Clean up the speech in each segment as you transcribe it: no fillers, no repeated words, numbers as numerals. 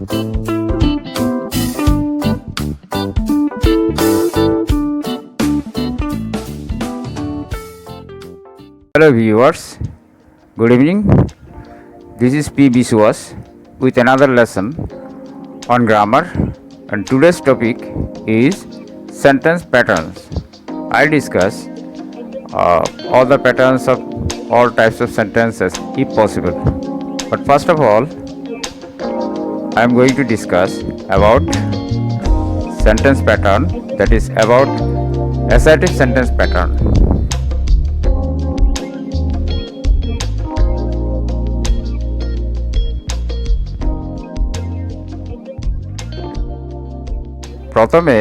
Hello viewers, good evening. This is P. Biswas with another lesson on grammar, and today's topic is sentence patterns. I'll discuss all the patterns of all types of sentences if possible. But first of all, I am going to discuss about sentence pattern, that is about assertive sentence pattern. প্রথমে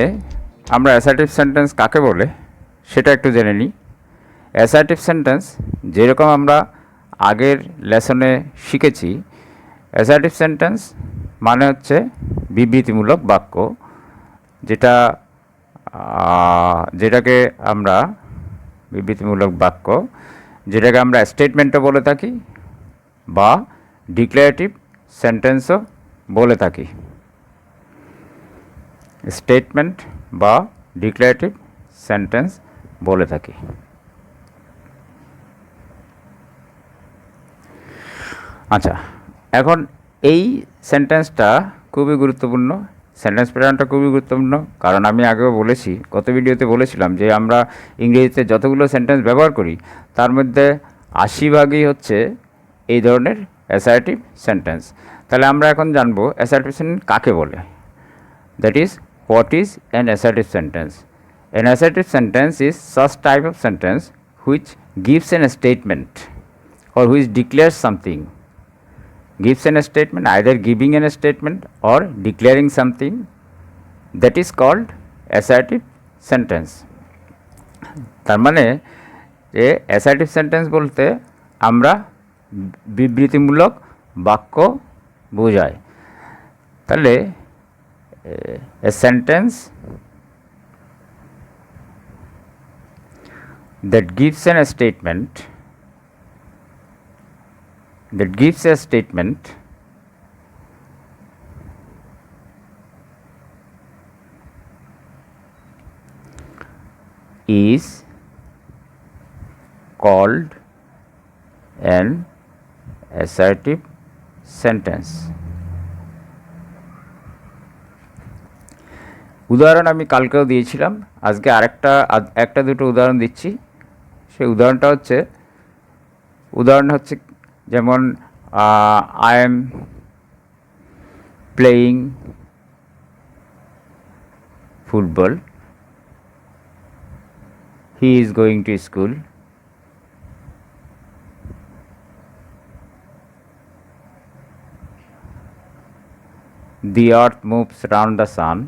আমরা assertive sentence কাকে বলে সেটা একটু জেনে নিই। Assertive sentence যেরকম আমরা আগের লেসনে শিখেছি, অ্যাসার্টিভ সেন্টেন্স মানে হচ্ছে বিবৃতিমূলক বাক্য, যেটাকে আমরা বিবৃতিমূলক বাক্য যেটাকে আমরা স্টেটমেন্টও বলে থাকি বা ডিক্লারেটিভ সেন্টেন্সও বলে থাকি। স্টেটমেন্ট বা ডিক্লারেটিভ সেন্টেন্স বলে থাকি। আচ্ছা, এখন এই সেন্টেন্সটা খুবই গুরুত্বপূর্ণ, সেন্টেন্স প্যাটার্নটা খুবই গুরুত্বপূর্ণ, কারণ আমি আগেও বলেছি, গত ভিডিওতে বলেছিলাম যে আমরা ইংরেজিতে যতগুলো সেন্টেন্স ব্যবহার করি তার মধ্যে 80% হচ্ছে এই ধরনের অ্যাসার্টিভ সেন্টেন্স। তাহলে আমরা এখন জানবো অ্যাসার্টিভ সেন্টেন্স কাকে বলে। That is, what is an assertive sentence? An assertive sentence is such type of sentence which gives an statement or which declares something. Gives an statement, either giving an statement or declaring something, that is called assertive sentence. তার মানে যে assertive sentence বলতে আমরা বিবৃতিমূলক বাক্য বোঝায়। তাহলে a sentence that gives a statement is called an assertive sentence. উদাহরণ আমি কালকেও দিয়েছিলাম, আজকে একটা দুটো উদাহরণ দিচ্ছি। সেই উদাহরণ হচ্ছে যেমন I am playing football, he is going to school, the earth moves round the sun,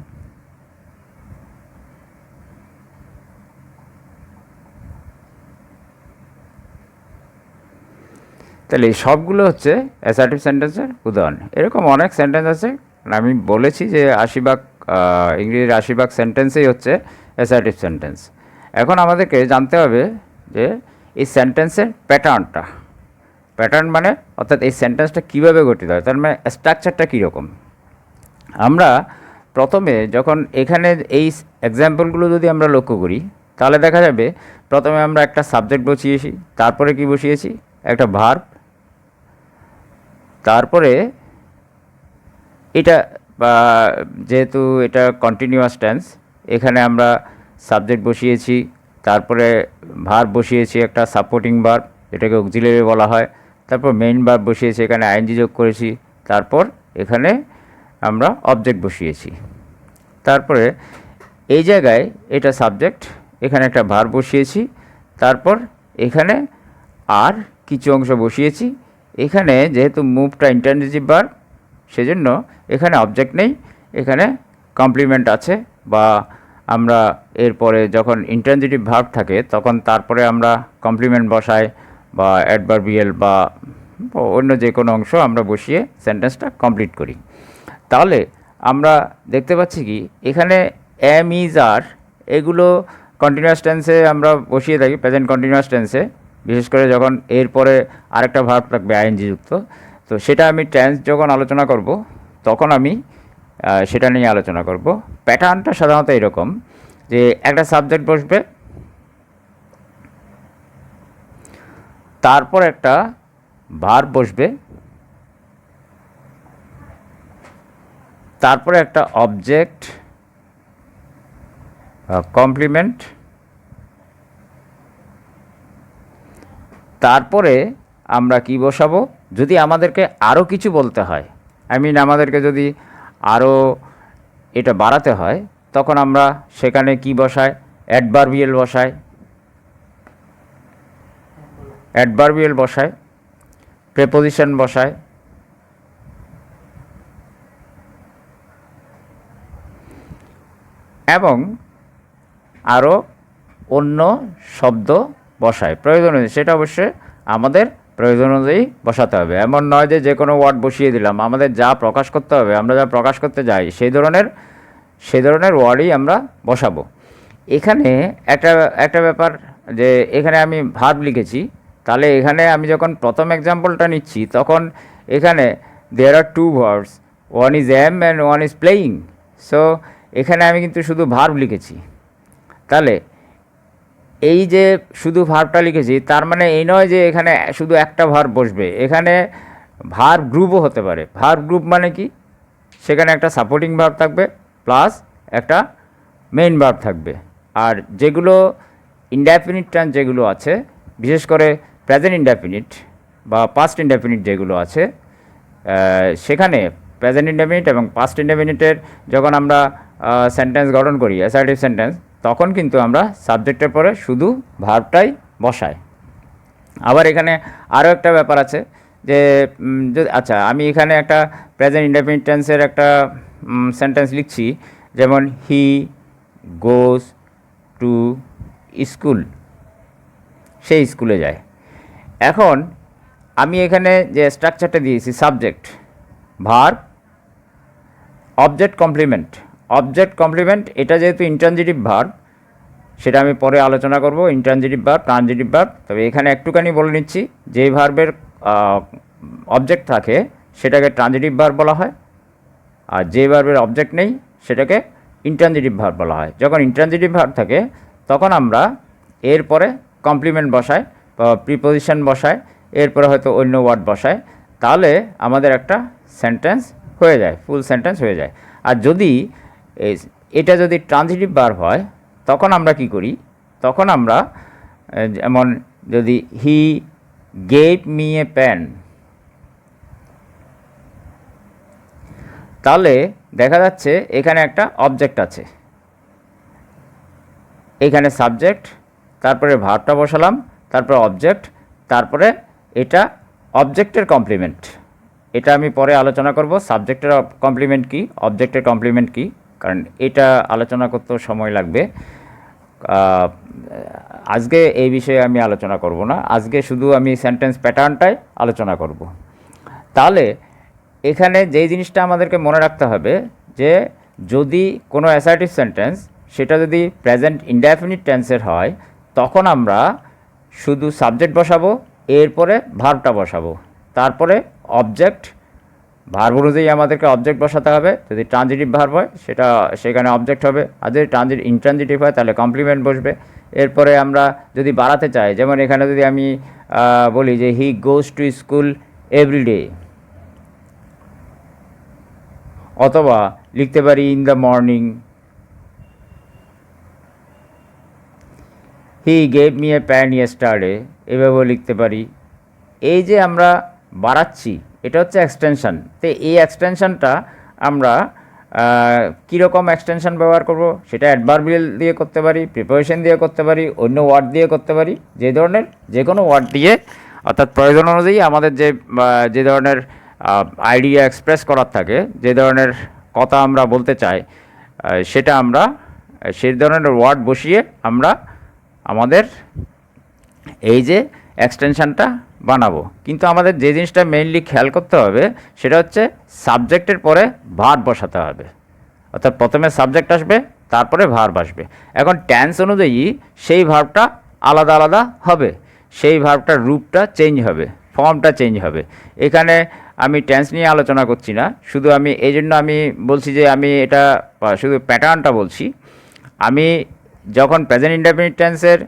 তাহলে এই সবগুলো হচ্ছে অ্যাসার্টিভ সেন্টেন্সের উদাহরণ। এরকম অনেক সেন্টেন্স আছে, আমি বলেছি যে 80% ইংরেজির 80% সেন্টেন্সেই হচ্ছে অ্যাসার্টিভ সেন্টেন্স। এখন আমাদেরকে জানতে হবে যে এই সেন্টেন্সের প্যাটার্ন মানে অর্থাৎ এই সেন্টেন্সটা কীভাবে গঠিত হয়, তার মানে স্ট্রাকচারটা কীরকম। আমরা প্রথমে যখন এখানে এই এক্সাম্পলগুলো যদি আমরা লক্ষ্য করি তাহলে দেখা যাবে প্রথমে আমরা একটা সাবজেক্ট বসিয়েছি, তারপরে কি বসিয়েছি, একটা ভার্ব, তারপরে এটা যেহেতু এটা কন্টিনিউয়াস টেন্স, এখানে আমরা সাবজেক্ট বসিয়েছি, তারপরে ভার্ব বসিয়েছি একটা সাপোর্টিং ভার্ব, এটাকে অক্সিলারি বলা হয়, তারপর মেইন ভার্ব বসিয়েছি, এখানে আইএনজি যোগ করেছি, তারপর এখানে আমরা অবজেক্ট বসিয়েছি, তারপরে এই জায়গায় এটা সাবজেক্ট, এখানে একটা ভার্ব বসিয়েছি, তারপর এখানে আর কিছু অংশ বসিয়েছি। এখানে যেহেতু মুভটা ইন্টারজেক্টিভ ভার্ব সেজন্য এখানে অবজেক্ট নেই, এখানে কমপ্লিমেন্ট আছে, বা আমরা এরপরে যখন ইন্টারজেক্টিভ ভার্ব থাকে তখন তারপরে আমরা কমপ্লিমেন্ট বসাই বা অ্যাডভার্বিয়াল বা অন্য যে কোনো অংশ আমরা বসিয়ে সেন্টেন্সটা কমপ্লিট করি। তাহলে আমরা দেখতে পাচ্ছি কি এখানে এম ইজ আর এগুলো কন্টিনিউয়াস টেন্সে আমরা বসিয়ে থাকি, প্রেজেন্ট কন্টিনিউয়াস টেন্সে, বিশেষ করে যখন এরপরে আরেকটা ভার্ব থাকবে আইএনজি যুক্ত। তো সেটা আমি টেন্স যখন আলোচনা করব তখন আমি সেটা নিয়ে আলোচনা করব। প্যাটার্নটা সাধারণত এরকম যে একটা সাবজেক্ট বসবে, তারপর একটা ভার্ব বসবে, তারপরে একটা অবজেক্ট কমপ্লিমেন্ট, তারপরে আমরা কি বসাবো, যদি আমাদেরকে আরও কিছু বলতে হয়, আমাদেরকে যদি আরও এটা বাড়াতে হয়, তখন আমরা সেখানে কি বসাই, অ্যাডভার্বিয়াল বসাই, প্রেপোজিশন বসাই, এবং আরও অন্য শব্দ বসায় প্রয়োজন অনুযায়ী। সেটা অবশ্যই আমাদের প্রয়োজন অনুযায়ী বসাতে হবে। এমন নয় যে যে কোনো ওয়ার্ড বসিয়ে দিলাম, আমাদের যা প্রকাশ করতে হবে, আমরা যা প্রকাশ করতে যাই সেই ধরনের ওয়ার্ডই আমরা বসাবো। এখানে একটা ব্যাপার, যে এখানে আমি ভার্ব লিখেছি, তাহলে এখানে আমি যখন প্রথম এক্সাম্পলটা নিচ্ছি, তখন এখানে there are two verbs, one is am and one is playing. So এখানে আমি কিন্তু শুধু ভার্ব লিখেছি। তাহলে এই যে শুধু ভার্বটা লিখেছি, তার মানে এই নয় যে এখানে শুধু একটা ভার্ব বসবে, এখানে ভার্ব গ্রুপও হতে পারে। ভার্ব গ্রুপ মানে কি, সেখানে একটা সাপোর্টিং ভার্ব থাকবে প্লাস একটা মেইন ভার্ব থাকবে। আর যেগুলো ইনডেফিনিট টেন্স যেগুলো আছে, বিশেষ করে প্রেজেন্ট ইনডেফিনিট বা পাস্ট ইনডেফিনিট যেগুলো আছে, সেখানে প্রেজেন্ট ইনডেফিনিট এবং পাস্ট ইনডেফিনিটের যখন আমরা সেন্টেন্স গঠন করি, অ্যাসার্টিভ সেন্টেন্স, তখন কিন্তু আমরা সাবজেক্টের পরে শুধু ভার্বটাই বসাই। আবার এখানে আরও একটা ব্যাপার আছে যে আচ্ছা, আমি এখানে একটা প্রেজেন্ট ইনডেফিনিট টেন্সের একটা সেন্টেন্স লিখছি, যেমন হি গোজ টু স্কুল, সেই স্কুলে যায়। এখন আমি এখানে যে স্ট্রাকচারটা দিয়েছি, সাবজেক্ট, ভার্ব, অবজেক্ট কমপ্লিমেন্ট, এটা যেহেতু ইন্ট্রানজিটিভ ভার্ব, সেটা আমি পরে আলোচনা করব, ইন্ট্রানজিটিভ ভার্ব, ট্রানজিটিভ ভার্ব। তবে এখানে একটুখানি বলে নিচ্ছি, যেই ভার্বের অবজেক্ট থাকে সেটাকে ট্রানজিটিভ ভার্ব বলা হয়, আর যে ভার্বের অবজেক্ট নেই সেটাকে ইন্ট্রানজিটিভ ভার্ব বলা হয়। যখন ইন্ট্রানজিটিভ ভার্ব থাকে, তখন আমরা এরপরে কমপ্লিমেন্ট বসাই বা প্রিপোজিশন বসাই, এরপরে হয়তো অন্য ওয়ার্ড বসাই, তাহলে আমাদের একটা সেন্টেন্স হয়ে যায়, ফুল সেন্টেন্স হয়ে যায়। আর যদি এটা যদি ট্রানজিটিভ ভার্ব হয়, তখন আমরা কি করি, তখন আমরা যেমন যদি he gave me a pen, তাহলে দেখা যাচ্ছে এখানে একটা অবজেক্ট আছে, এখানে সাবজেক্ট, তারপরে ভার্বটা বসালাম, তারপরে অবজেক্ট, তারপরে এটা অবজেক্টের কমপ্লিমেন্ট। এটা আমি পরে আলোচনা করব, সাবজেক্টের কমপ্লিমেন্ট কি, অবজেক্টের কমপ্লিমেন্ট কি, কারণ এটা আলোচনা করতেও সময় লাগবে। আজকে এই বিষয়ে আমি আলোচনা করব না, আজকে শুধু আমি সেন্টেন্স প্যাটার্নটাই আলোচনা করব। তাহলে এখানে যেই জিনিসটা আমাদেরকে মনে রাখতে হবে, যে যদি কোনো অ্যাসার্টিভ সেন্টেন্স সেটা যদি প্রেজেন্ট ইনডেফিনিট টেন্সের হয়, তখন আমরা শুধু সাবজেক্ট বসাবো, এরপরে ভার্বটা বসাবো, তারপরে অবজেক্ট, ভার্ব অনুযায়ী আমাদেরকে অবজেক্ট বসাতে হবে। যদি ট্রানজিটিভ ভার্ব হয় সেখানে অবজেক্ট হবে, আর যদি ইনট্রানজিটিভ হয় তাহলে কমপ্লিমেন্ট বসবে। এরপরে আমরা যদি বাড়াতে চাই, যেমন এখানে যদি আমি বলি যে হি গোজ টু স্কুল এভরিডে, অথবা লিখতে পারি in the morning, he gave me A pan yesterday, এভাবেও লিখতে পারি। এই যে আমরা বাড়াচ্ছি, এটা হচ্ছে এক্সটেনশন। তো এই এক্সটেনশনটা আমরা কীরকম এক্সটেনশন ব্যবহার করব, সেটা অ্যাডভার্বিয়াল দিয়ে করতে পারি, প্রিপোজিশন দিয়ে করতে পারি, অন্য ওয়ার্ড দিয়ে করতে পারি, যে কোনো ওয়ার্ড দিয়ে, অর্থাৎ প্রয়োজন অনুযায়ী আমাদের যে ধরনের আইডিয়া এক্সপ্রেস করার থাকে, যে ধরনের কথা আমরা বলতে চাই, সেটা আমরা সেই ধরনের ওয়ার্ড বসিয়ে আমরা আমাদের এই যে এক্সটেনশনটা বানাবো। কিন্তু আমাদের যে জিনিসটা মেইনলি খেয়াল করতে হবে, সেটা হচ্ছে সাবজেক্টের পরে ভার্ব বসাতে হবে, অর্থাৎ প্রথমে সাবজেক্ট আসবে, তারপরে ভার্ব আসবে। এখন টেন্স অনুযায়ী সেই ভার্বটা আলাদা আলাদা হবে, সেই ভার্বটার রূপটা চেঞ্জ হবে, ফর্মটা চেঞ্জ হবে। এখানে আমি টেন্স নিয়ে আলোচনা করছি না, শুধু আমি এই জন্য আমি বলছি যে আমি এটা শুধু প্যাটার্নটা বলছি। আমি যখন প্রেজেন্ট ইনডেফিনিট টেন্সের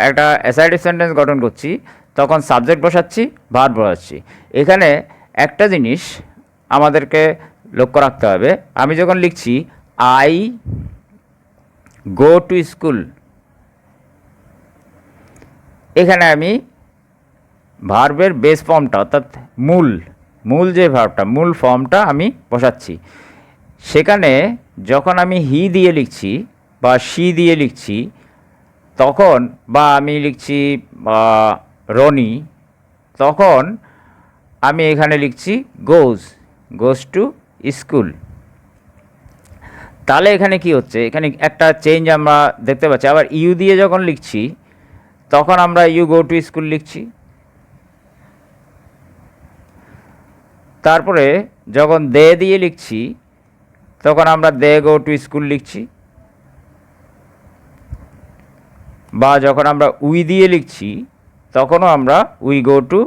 একটা অ্যাসার্টিভ সেন্টেন্স গঠন করছি তখন সাবজেক্ট বসাচ্ছি, ভার্ব বসাচ্ছি। এখানে একটা জিনিস আমাদেরকে লক্ষ্য রাখতে হবে, আমি যখন লিখছি আই গো টু স্কুল, এখানে আমি ভার্বের বেস ফর্মটা অর্থাৎ মূল যে ভার্বটা, মূল ফর্মটা আমি বসাচ্ছি। সেখানে যখন আমি হি দিয়ে লিখছি বা শি দিয়ে লিখছি তখন, বা আমি লিখছি রনি, তখন আমি এখানে লিখছি গোজ টু স্কুল। তাহলে এখানে কি হচ্ছে, এখানে একটা চেঞ্জ আমরা দেখতে পাচ্ছি। আবার ইউ দিয়ে যখন লিখছি তখন আমরা ইউ গো টু স্কুল লিখছি। তারপরে যখন দে দিয়ে লিখছি তখন আমরা দে গো টু স্কুল লিখছি, বা যখন আমরা উই দিয়ে লিখছি তখনও আমরা উই গো টু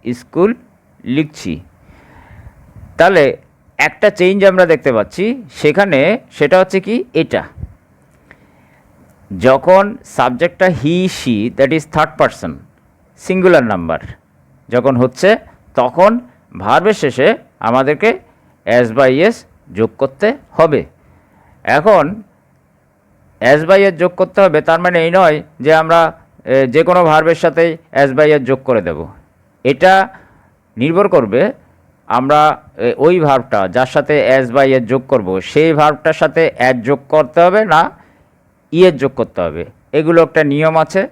স্কুল লিখছি। তাহলে একটা চেঞ্জ আমরা দেখতে পাচ্ছি সেখানে, সেটা হচ্ছে কি, এটা যখন সাবজেক্টটা he she that is third person singular number যখন হচ্ছে তখন ভার্বের শেষে আমাদেরকে এস বাই এস যোগ করতে হবে। এখন এস বাই এস যোগ করতে হবে তার মানে এই নয় যে আমরা যে কোনো ভার্বের সাথেই এস বাই এস যোগ করে দেব। এটা নির্ভর করবে আমরা ওই ভার্বটা যার সাথে এস বাই এস যোগ করব সেই ভার্বটার সাথে এস যোগ করতে হবে না ইএস যোগ করতে হবে। এগুলো একটা নিয়ম আছে,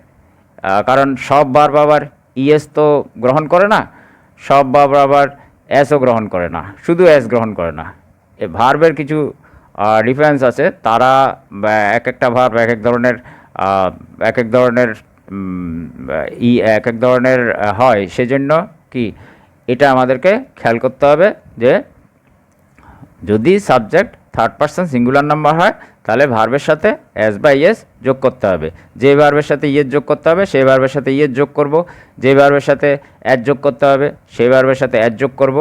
কারণ সব ভার্ব আবার ইএস তো গ্রহণ করে না, সব ভার্ব আবার এসও গ্রহণ করে না, শুধু এস গ্রহণ করে না। এই ভার্বের কিছু ডিফারেন্স আছে, তারা এক একটা ভার্ব এক এক ধরনের এক এক ধরনের হয়। সেজন্য কি এটা আমাদেরকে খেয়াল করতে হবে যে যদি subject third person singular number হয় তাহলে ভার্বের সাথে এস বাই এস যোগ করতে হবে। যে ভার্বের সাথে ইএস যোগ করতে হবে সেই ভার্বের সাথে ইএস যোগ করব, যে ভার্বের সাথে এস যোগ করতে হবে সেই ভার্বের সাথে এস যোগ করব।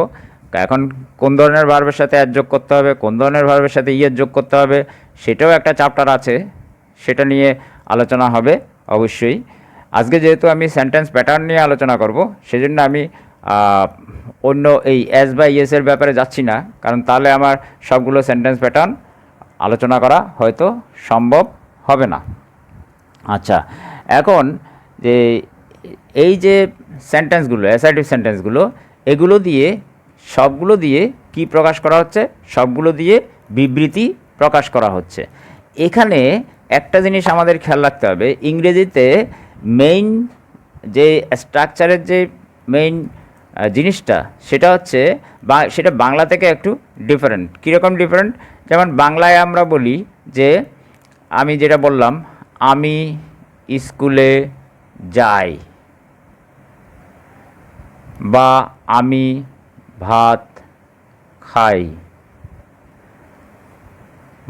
এখন কোন ধরনের ভার্বের সাথে এস যোগ করতে হবে, কোন ধরনের ভার্বের সাথে ইএস যোগ করতে হবে সেটাও একটা চ্যাপ্টার আছে, সেটা নিয়ে আলোচনা হবে অবশ্যই। আজকে যেহেতু আমি সেন্টেন্স প্যাটার্ন নিয়ে আলোচনা করব সেজন্য আমি অন্য এই এস বাই ইএসের ব্যাপারে যাচ্ছি না, কারণ তাহলে আমার সবগুলো সেন্টেন্স প্যাটার্ন আলোচনা করা হয়তো সম্ভব হবে না। আচ্ছা, এখন যে এই যে সেন্টেন্সগুলো অ্যাসার্টিভ সেন্টেন্সগুলো, এগুলো দিয়ে সবগুলো দিয়ে কি প্রকাশ করা হচ্ছে, সবগুলো দিয়ে বিবৃতি প্রকাশ করা হচ্ছে। এখানে একটা জিনিস আমাদের খেয়াল রাখতে হবে, ইংরেজিতে মেইন যে স্ট্রাকচারের যে মেইন জিনিসটা সেটা হচ্ছে সেটা বাংলা থেকে একটু ডিফারেন্ট। কীরকম ডিফারেন্ট? যেমন বাংলায় আমরা বলি যে, আমি যেটা বললাম, আমি স্কুলে যাই, বা আমি ভাত খাই,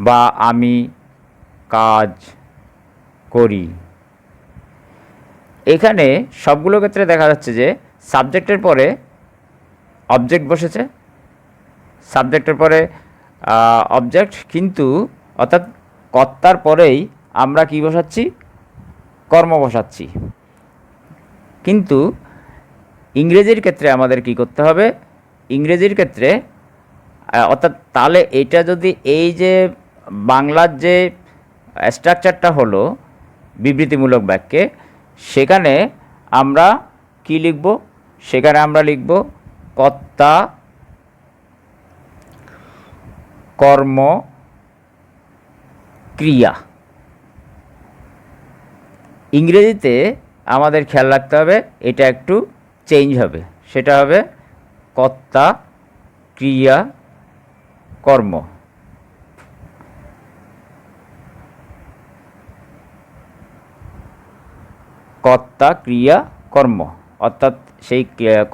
বা আমি কাজ করি। এখানে সবগুলো ক্ষেত্রে দেখা যাচ্ছে যে সাবজেক্টের পরে অবজেক্ট বসেছে, সাবজেক্টের পরে অবজেক্ট, কিন্তু অর্থাৎ কর্তার পরেই আমরা কি বসাচ্ছি, কর্ম বসাচ্ছি। কিন্তু ইংরেজির ক্ষেত্রে আমাদের কি করতে হবে, ইংরেজির ক্ষেত্রে অর্থাৎ তাহলে এটা যদি এই যে বাংলার যে স্ট্রাকচারটা হলো বিবৃতিমূলক বাক্যে, সেখানে আমরা কি লিখব, সেখানে আমরা লিখব কর্তা কর্ম ক্রিয়া। ইংরেজিতে আমাদের খেয়াল রাখতে হবে এটা একটু চেঞ্জ হবে, সেটা হবে কর্তা ক্রিয়া কর্ম। কর্তা ক্রিয়া কর্ম, অর্থাৎ সেই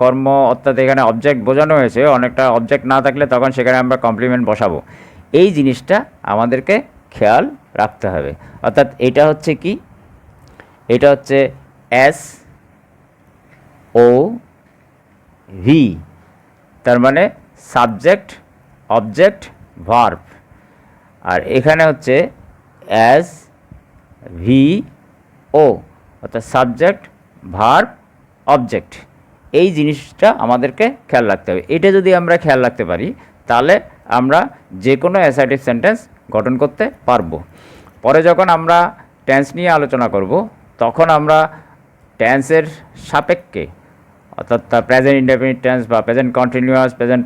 কর্ম, অর্থাৎ এখানে অবজেক্ট বোঝানো হয়েছে, অনেকটা অবজেক্ট না থাকলে তখন সেখানে আমরা কমপ্লিমেন্ট বসাবো। এই জিনিসটা আমাদেরকে খেয়াল রাখতে হবে। অর্থাৎ এটা হচ্ছে কি, এটা হচ্ছে এস ও ভি তার মানে সাবজেক্ট, অবজেক্ট, ভার্ব। আর এখানে হচ্ছে অ্যাজ, ভি, ও, অর্থাৎ সাবজেক্ট, ভার্ব, অবজেক্ট। এই জিনিসটা আমাদেরকে খেয়াল রাখতে হবে। এটা যদি আমরা খেয়াল রাখতে পারি তাহলে আমরা যে কোনো অ্যাসার্টিভ সেন্টেন্স গঠন করতে পারবো। পরে যখন আমরা টেন্স নিয়ে আলোচনা করব তখন আমরা টেন্সের সাপেক্ষে, অর্থাৎ প্রেজেন্ট ইনডেফিনিট টেন্স বা present continuous, present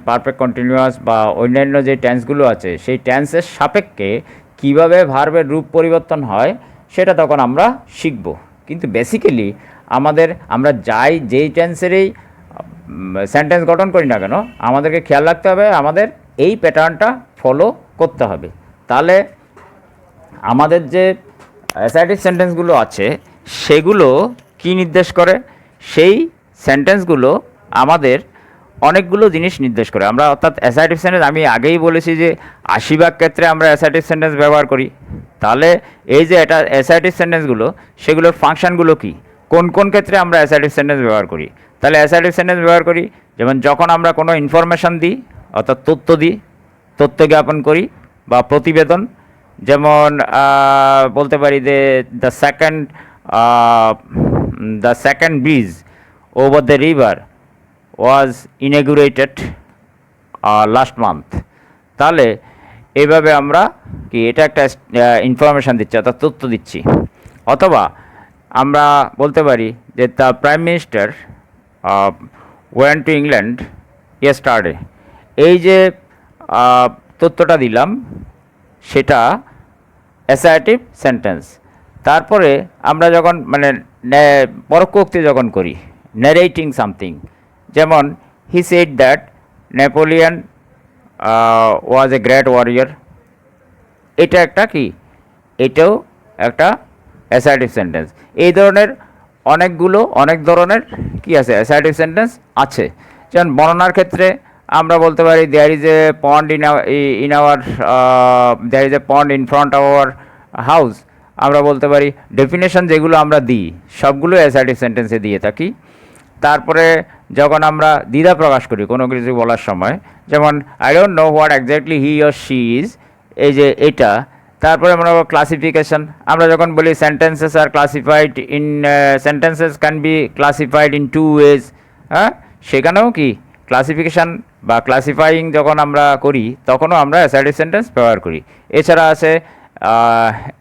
perfect continuous বা অন্যান্য যে টেন্সগুলো আছে সেই টেন্সের সাপেক্ষে কিভাবে ভার্বের রূপ পরিবর্তন হয় সেটা তখন আমরা শিখব। কিন্তু বেসিক্যালি আমরা যেই টেন্সেরই সেন্টেন্স গঠন করি না কেন আমাদেরকে খেয়াল রাখতে হবে আমাদের এই প্যাটার্নটা ফলো করতে হবে। তাহলে আমাদের যে অ্যাসার্টিভ সেন্টেন্সগুলো আছে সেগুলো কি নির্দেশ করে? সেই সেন্টেন্সগুলো আমাদের অনেকগুলো জিনিস নির্দেশ করে। আমরা অর্থাৎ অ্যাসার্টিভ সেন্টেন্স আমি আগেই বলেছি যে ৮০% ক্ষেত্রে আমরা অ্যাসার্টিভ সেন্টেন্স ব্যবহার করি। তাহলে এই যে এটা অ্যাসার্টিভ সেন্টেন্সগুলো সেগুলোর ফাংশনগুলো কী, কোন কোন ক্ষেত্রে আমরা অ্যাসার্টিভ সেন্টেন্স ব্যবহার করি? তাহলে অ্যাসার্টিভ সেন্টেন্স ব্যবহার করি যেমন যখন আমরা কোনো ইনফরমেশন দিই, অর্থাৎ তথ্য জ্ঞাপন করি বা প্রতিবেদন। যেমন বলতে পারি যে the second bridge over the river was inaugurated last month. তাহলে এইভাবে আমরা কি এটা একটা ইনফরমেশান দিচ্ছি, অর্থাৎ তথ্য দিচ্ছি। অথবা আমরা বলতে পারি যে the prime minister went to England yesterday. এই যে তথ্যটা দিলাম সেটা অ্যাসার্টিভ সেন্টেন্স। তারপরে আমরা যখন পরোক্ষ উক্তি যখন করি, ন্যারেটিং সামথিং, যেমন he said that Napoleon was a great warrior. এটা একটা কি, এটাও একটা অ্যাসার্টিভ সেন্টেন্স। এই ধরনের অনেক ধরনের কি আছে অ্যাসার্টিভ সেন্টেন্স আছে। যেমন বর্ণনার ক্ষেত্রে আমরা বলতে পারি there is a pond in front of our house. আমরা বলতে পারি ডেফিনেশন যেগুলো আমরা দিই সবগুলো অ্যাসার্টিভ সেন্টেন্সে দিয়ে থাকি। তারপরে যখন আমরা দ্বিধা প্রকাশ করি কোনো কিছু বলার সময়, যেমন I don't know what exactly he or she is, এই যে এটা। তারপরে আমরা ক্লাসিফিকেশন, আমরা যখন বলি sentences can be classified in 2 ways, হ্যাঁ, সেখানেও কি ক্লাসিফিকেশান বা ক্লাসিফাইং যখন আমরা করি তখনও আমরা অ্যাসার্টিভ সেন্টেন্স ব্যবহার করি। এছাড়া আছে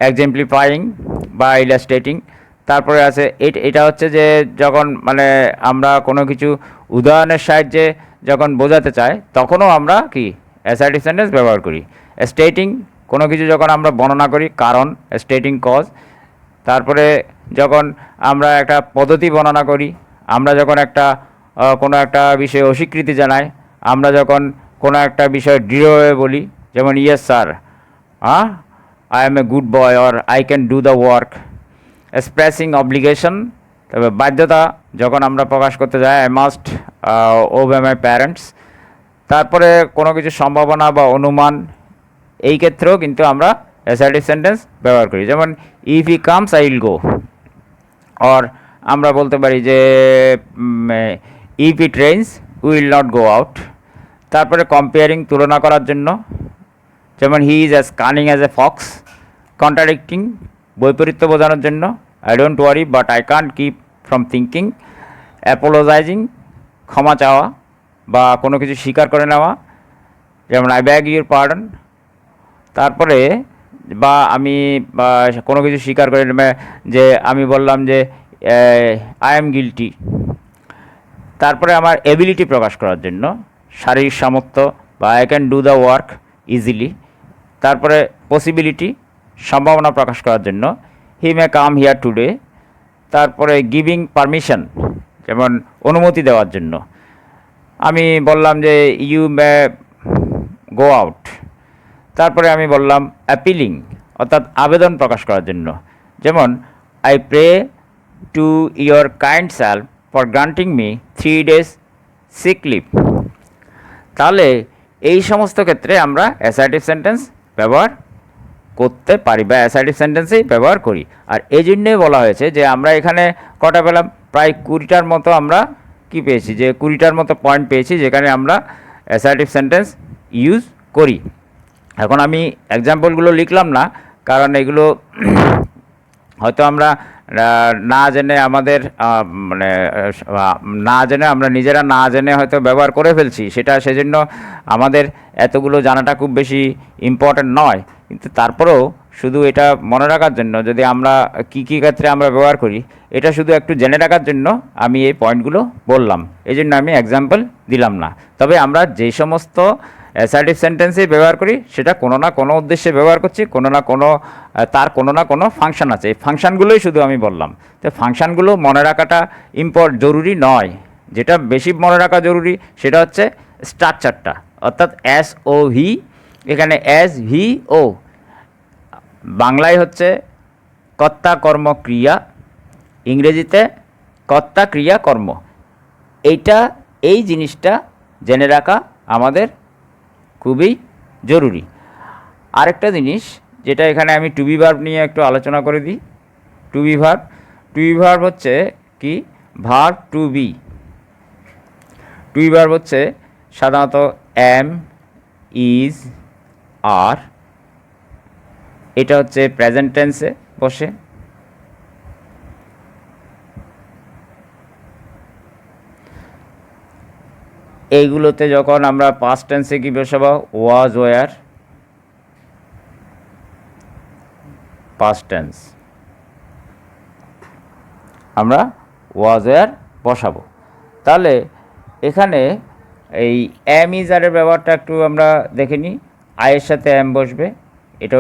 এক্সাম্পলিফাইং বা ইলাস্ট্রেটিং। তারপরে আছে এটা হচ্ছে যে যখন আমরা কোনো কিছু উদাহরণের সাহায্যে যখন বোঝাতে চাই তখনও আমরা কি অ্যাসার্টিভ সেন্টেন্স ব্যবহার করি। স্টেটিং, কোনো কিছু যখন আমরা বর্ণনা করি কারণ, স্টেটিং কজ। তারপরে যখন আমরা একটা পদ্ধতি বর্ণনা করি, আমরা যখন কোনো একটা বিষয়ে অস্বীকৃতি জানাই, আমরা যখন কোনো একটা বিষয় দৃঢ়ভাবে বলি, যেমন yes sir, I M a good boy or I can do the work. Expressing obligation, তবে বাধ্যতা যখন আমরা প্রকাশ করতে যাই, আই মাস্ট ওবে মাই প্যারেন্টস। তারপরে কোনো কিছু সম্ভাবনা বা অনুমান, এই ক্ষেত্রেও কিন্তু আমরা অ্যাসার্টিভ সেন্টেন্স ব্যবহার করি। যেমন if he comes I will go, or আমরা বলতে পারি যে if it rains will not go out. তারপরে কম্পেয়ারিং, তুলনা করার জন্য, যেমন he is as cunning as a fox. Contradicting, বৈপরীত্য বোঝানোর জন্য, I don't worry but I can't keep from thinking. Apologising, ক্ষমা চাওয়া বা কোনো কিছু স্বীকার করে নেওয়া, যেমন আই ব্যাগ ইউর পার্ডন। তারপরে আমি কোনো কিছু স্বীকার করে যে আমি বললাম যে আই এম গিলটি। তারপরে আমার এবিলিটি প্রকাশ করার জন্য, শারীরিক সামর্থ্য বা I can do the work easily. তারপরে পসিবিলিটি, সম্ভাবনা প্রকাশ করার জন্য, হি মে কাম হিয়ার টুডে। তারপরে গিভিং পারমিশন, যেমন অনুমতি দেওয়ার জন্য, আমি বললাম যে ইউ মে গো আউট। তারপরে আমি বললাম অ্যাপিলিং, অর্থাৎ আবেদন প্রকাশ করার জন্য, যেমন I pray to your kind self for granting me 3 days sick leave. তাহলে এই সমস্ত ক্ষেত্রে আমরা অ্যাসার্টিভ সেন্টেন্স ব্যবহার করতে পারি বা অ্যাসার্টিভ সেন্টেন্সেই ব্যবহার করি। আর এই জন্যই বলা হয়েছে যে আমরা এখানে কটা পেলাম, প্রায় 20টার মতো আমরা কি পেয়েছি, যে 20টার মতো পয়েন্ট পেয়েছি যেখানে আমরা অ্যাসার্টিভ সেন্টেন্স ইউজ করি। এখন আমি এক্সাম্পলগুলো লিখলাম না, কারণ এগুলো হয়তো আমরা না জেনে আমাদের মানে না জেনে আমরা নিজেরা না জেনে হয়তো ব্যবহার করে ফেলছি, সেজন্য আমাদের এতগুলো জানাটা খুব বেশি ইম্পর্ট্যান্ট নয়। কিন্তু তারপরেও শুধু এটা মনে রাখার জন্য, যদি আমরা কী কী ক্ষেত্রে আমরা ব্যবহার করি, এটা শুধু একটু জেনে রাখার জন্য আমি এই পয়েন্টগুলো বললাম, এই জন্য আমি এক্সাম্পল দিলাম না। তবে আমরা যে সমস্ত অ্যাসার্টিভ সেন্টেন্সেই ব্যবহার করি সেটা কোনো না কোনো উদ্দেশ্যে ব্যবহার করছি, তার কোনো না কোনো ফাংশন আছে, এই ফাংশনগুলোই শুধু আমি বললাম। তো ফাংশনগুলো মনে রাখাটা জরুরি নয়, যেটা বেশি মনে রাখা জরুরি সেটা হচ্ছে স্ট্রাকচারটা, অর্থাৎ এস ও ভি, এখানে এস ভি ও বাংলায় হচ্ছে কর্তা কর্ম ক্রিয়া, ইংরেজিতে কর্তা ক্রিয়া কর্ম। এই জিনিসটা জেনে রাখা আমাদের খুবই জরুরি। আরেকটা জিনিস যেটা এখানে আমি টু বি ভার্ব নিয়ে একটু আলোচনা করে দিই। টু বি ভার্ব হচ্ছে কি, verb to be. To be verb হচ্ছে সাধারণত এম, ইজ, আর, এটা হচ্ছে প্রেজেন্ট টেন্সে বসে। এইগুলোতে যখন আমরা পাস্ট টেন্সে কি বসাবো, ওয়াজ, ওয়ার, পাস্ট টেন্স আমরা ওয়াজ, ওয়ার বসাবো। তাহলে এখানে এই এম, ইজ, আরের ব্যবহারটা একটু আমরা দেখে নিই। আয়ের সাথে এম বসবে, এটা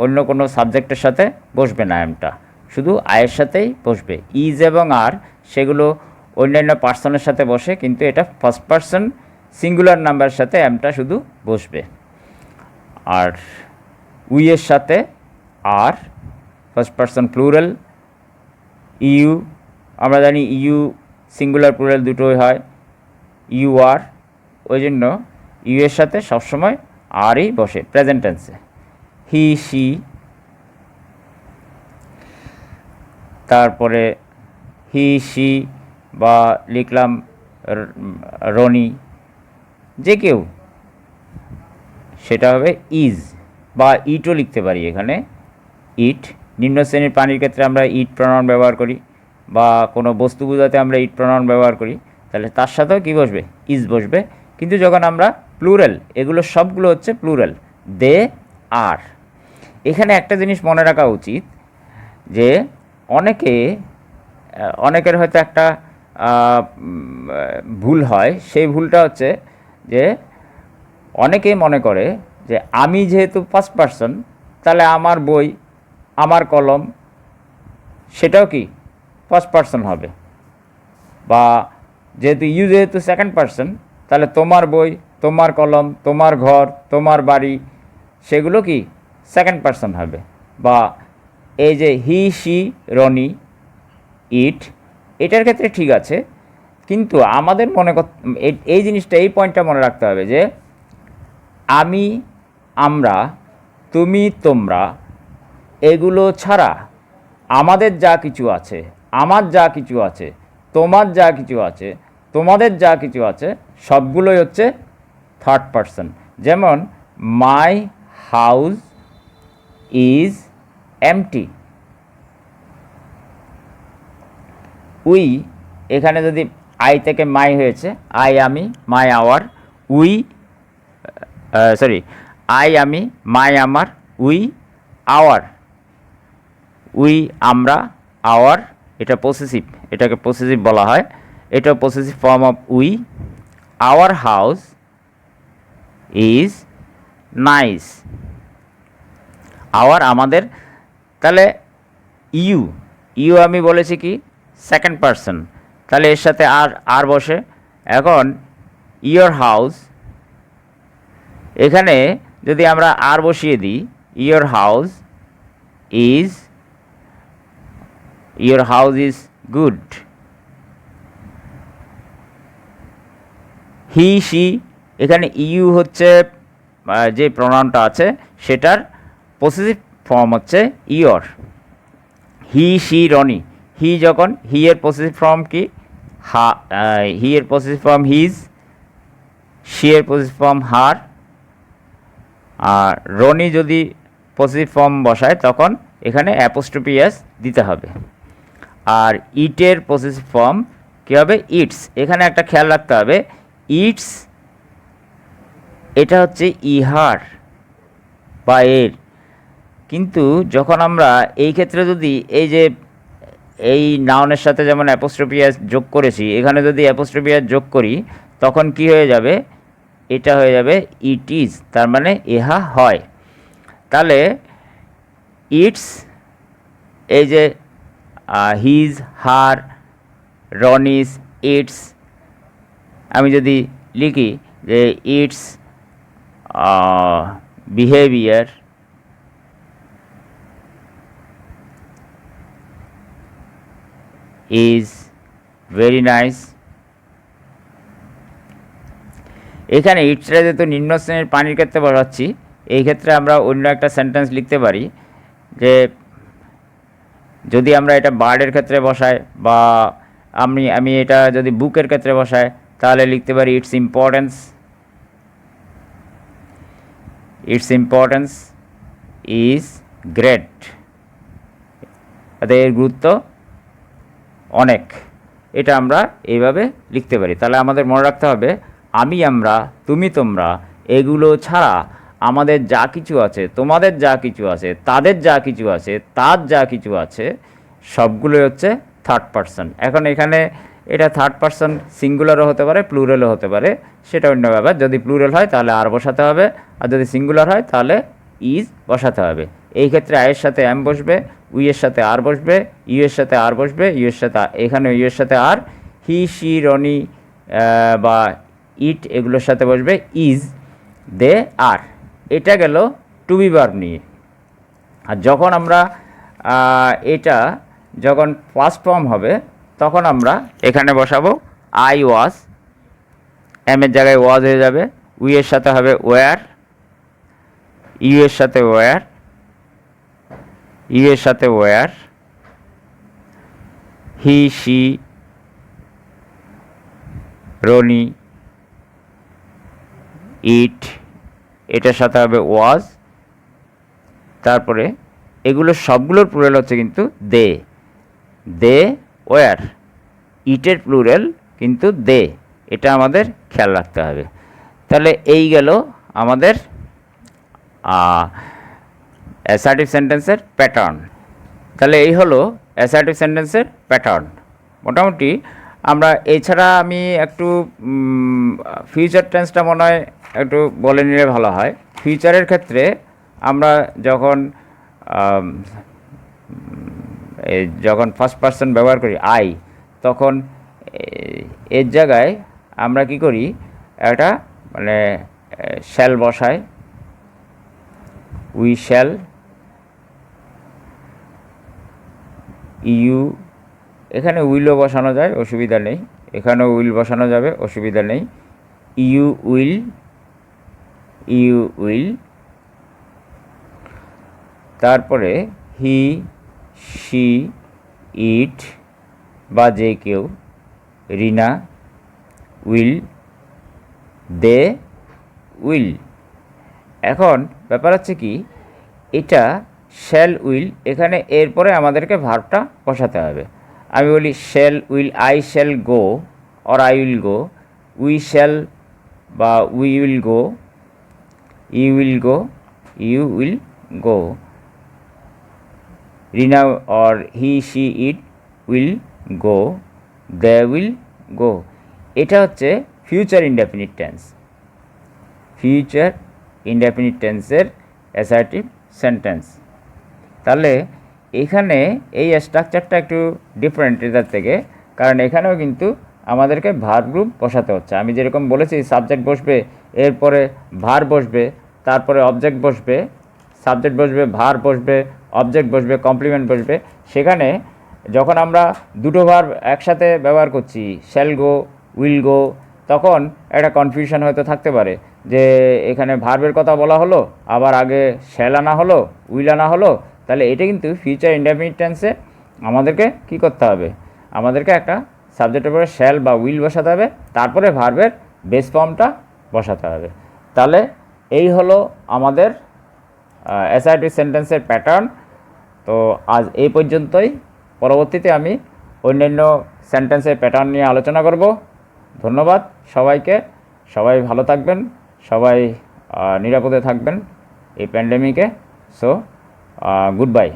অন্য কোনো সাবজেক্টের সাথে বসবে না, এমটা শুধু আয়ের সাথেই বসবে। ইজ এবং আর সেগুলো অন্যান্য পার্সনের সাথে বসে, কিন্তু এটা ফার্স্ট পার্সন সিঙ্গুলার নাম্বারের সাথে এমটা শুধু বসবে। আর উইয়ের সাথে আর, ফার্স্ট পার্সন প্লুরাল। ইউ, আমরা জানি ইউ সিঙ্গুলার প্লুরাল দুটোই হয়, ইউ আর, ওই জন্য ইউ এর সাথে সবসময় আরই বসে প্রেজেন্ট টেন্সে। হি, সি, তারপরে হি, সি বা লিখলাম রনি, যে কেউ, সেটা হবে ইজ, বা ইটও লিখতে পারি এখানে, ইট। নিম্ন শ্রেণীর প্রাণীর ক্ষেত্রে আমরা ইট প্রনাউন ব্যবহার করি, বা কোনো বস্তু বোঝাতে আমরা ইট প্রনাউন ব্যবহার করি, তাহলে তার সাথেও কী বসবে, ইজ বসবে। কিন্তু যখন আমরা প্লুরাল, এগুলো সবগুলো হচ্ছে প্লুরাল, দে, আর। এখানে একটা জিনিস মনে রাখা উচিত, যে অনেকের হয়তো একটা ভুল হয়। সেই ভুলটা হচ্ছে যে অনেকেই মনে করে যে আমি যেহেতু ফার্স্ট পার্সন, তাহলে আমার বই, আমার কলম, সেটাও কি ফার্স্ট পার্সন হবে, বা যেহেতু সেকেন্ড পার্সন, তাহলে তোমার বই, তোমার কলম, তোমার ঘর, তোমার বাড়ি, সেগুলো কি সেকেন্ড পার্সন হবে। বা এই যে হি, সি, রনি, ইট, এটার ক্ষেত্রে ঠিক আছে, কিন্তু আমাদের এই জিনিসটা, এই পয়েন্টটা মনে রাখতে হবে যে আমি, আমরা, তুমি, তোমরা, এগুলো ছাড়া আমাদের যা কিছু আছে, আমার যা কিছু আছে, তোমার যা কিছু আছে, তোমাদের যা কিছু আছে, সবগুলোই হচ্ছে থার্ড পার্সন। যেমন my house is empty. We, এখানে যদি আই থেকে মাই হয়েছে, আই আমি, মাই আওয়ার, আই আমি, মাই আমার, উই আওয়ার, উই আমরা, আওয়ার, এটা পসেসিভ, এটাকে পসেসিভ বলা হয়, এটা possessive form of we. Our house is nice, our আমাদের। তাহলে ইউ আমি বলেছি কি সেকেন্ড পার্সন, তাহলে এর সাথে আর বসে। এখন ইয়োর হাউস, এখানে যদি আমরা আর বসিয়ে দিই, your house is good. He, she, এখানে ইউ হচ্ছে যে প্রনাউনটা আছে সেটার পসেসিভ ফর্ম হচ্ছে your. He, she, Roni, he যখন হি এর পসেসিভ ফর্ম কি হি এর পসেসিভ ফর্ম হিজ, শি এর পসেসিভ ফর্ম হার, আর রনি যদি পসেসিভ ফর্ম বসায় তখন এখানে অ্যাপোস্ট্রফি এস দিতে হবে। আর ইটের পসেসিভ ফর্ম কী হবে? ইটস। এখানে একটা খেয়াল রাখতে হবে, ইটস এটা হচ্ছে ইহার বা এর, কিন্তু যখন আমরা এই ক্ষেত্রে যদি এই যে এই নাউনের সাথে যেমন অ্যাপোস্ট্রফি এস যোগ করেছি, এখানে যদি অ্যাপোস্ট্রফি এস যোগ করি তখন কি হয়ে যাবে? এটা হয়ে যাবে ইট ইজ, তার মানে ইহা হয়। তাহলে ইটস, এই যে হিজ, হার, রনিস, ইটস, আমি যদি লিখি যে it's behaviour is very nice. এখানে ইটসটা যেহেতু নিম্ন শ্রেণীর প্রাণীর ক্ষেত্রে বসাচ্ছি, এই ক্ষেত্রে আমরা অন্য একটা সেন্টেন্স লিখতে পারি যে যদি আমরা এটা বার্ডের ক্ষেত্রে বসাই বা আমি এটা যদি বুকের ক্ষেত্রে বসাই তাহলে লিখতে পারি ইটস ইম্পর্টেন্স ইজ গ্রেট, এর গুরুত্ব অনেক। এটা আমরা এইভাবে লিখতে পারি। তাহলে আমাদের মনে রাখতে হবে আমি, আমরা, তুমি, তোমরা এগুলো ছাড়া আমাদের যা কিছু আছে, তোমাদের যা কিছু আছে, তাদের যা কিছু আছে, তার যা কিছু আছে, সবগুলোই হচ্ছে থার্ড পারসন। এখন এখানে এটা থার্ড পারসন সিঙ্গুলারও হতে পারে, প্লুরালও হতে পারে, সেটা অন্য ব্যাপার। যদি প্লুরাল হয় তাহলে আর বসাতে হবে, আর যদি সিঙ্গুলার হয় তাহলে ইজ বসাতে হবে। এই ক্ষেত্রে আয়ের সাথে এম বসবে, উই এর সাথে আর বসবে, ইউ এর সাথে আর বসবে, ইউ এর সাথে এখানে ইউ এর সাথে আর, হি, শি, রনি বা ইট এগুলোর সাথে বসবে ইজ, দে, আর। এটা গেল টু বি ভার্ব নিয়ে। আর যখন আমরা এটা যখন ফার্স্ট ফর্ম হবে তখন আমরা এখানে বসাবো আই ওয়াজ, এম এর জায়গায় ওয়াজ হয়ে যাবে, উই এর সাথে হবে ওয়ার, ইউ এর সাথে ওয়ার, ইউ এর সাথে ওয়ার, হি, শি, রনি, ইট, এটার সাথে হবে ওয়াজ। তারপরে এগুলো সবগুলোর প্লুরাল হচ্ছে কিন্তু দে ওয়ার, ইটের প্লুরাল কিন্তু দে, এটা আমাদের খেয়াল রাখতে হবে। তাহলে এই গেল আমাদের অ্যাসার্টিভ সেন্টেন্সের প্যাটার্ন। তাহলে এই হলো অ্যাসার্টিভ সেন্টেন্সের প্যাটার্ন। মোটামুটি আমরা এছাড়া আমি একটু ফিউচার টেন্সটা মনে হয় একটু বলে নিলে ভালো হয়। ফিউচারের ক্ষেত্রে আমরা যখন ফার্স্ট পারসন ব্যবহার করি আই, তখন এর জায়গায় আমরা কি করি, একটা মানে শ্যাল বসাই, উই শ্যাল, ইউ, এখানে উইলও বসানো যায়, অসুবিধা নেই, এখানেও উইল বসানো যাবে, অসুবিধা নেই, ইউ উইল, তারপরে হি, শি, ইট বা যে কেউ, রিনা, উইল, দে, উইল। এখন ব্যাপার হচ্ছে কি, এটা শ্যাল উইল, এখানে এরপরে আমাদেরকে ভার্বটা বসাতে হবে। আমি বলি shall will, I shall go or I will go, we shall বা we will go, you will go, Rina or he, she, it will go, they will go। এটা হচ্ছে future indefinite tense, future indefinite টেন্সের assertive sentence. তাহলে এখানে এই স্ট্রাকচারটা একটু different এটার থেকে, কারণ এখানেও কিন্তু আমাদেরকে ভার্ব গ্রুপ বসাতে হচ্ছে। আমি যেরকম বলেছি সাবজেক্ট বসবে, এরপরে ভার্ব বসবে, তারপরে অবজেক্ট বসবে, সাবজেক্ট বসবে, ভার্ব বসবে, অবজেক্ট বসবে, কমপ্লিমেন্ট বসবে। সেখানে যখন আমরা দুটো ভার্ব একসাথে ব্যবহার করছি, শ্যাল গো, উইল গো, তখন একটা কনফিউশন হয়তো থাকতে পারে যে এখানে ভার্বের কথা বলা হলো, আবার আগে শ্যাল আনা হলো, উইল আনা হলো। তাহলে এটা কিন্তু ফিউচার ইনডেফিনিট টেন্সে আমাদেরকে কি করতে হবে, আমাদেরকে একটা সাবজেক্টের পরে শ্যাল বা উইল বসাতে হবে, তারপরে ভার্বের বেস ফর্মটা বসাতে হবে। তাহলে এই হলো আমাদের অ্যাসার্টিভ সেন্টেন্সের প্যাটার্ন। তো আজ এই পর্যন্তই। পরবর্তীতে আমি অন্যান্য সেন্টেন্সের প্যাটার্ন নিয়ে আলোচনা করব। ধন্যবাদ সবাইকে। সবাই ভালো থাকবেন, সবাই নিরাপদে থাকবেন এই প্যান্ডেমিকে। So good bye.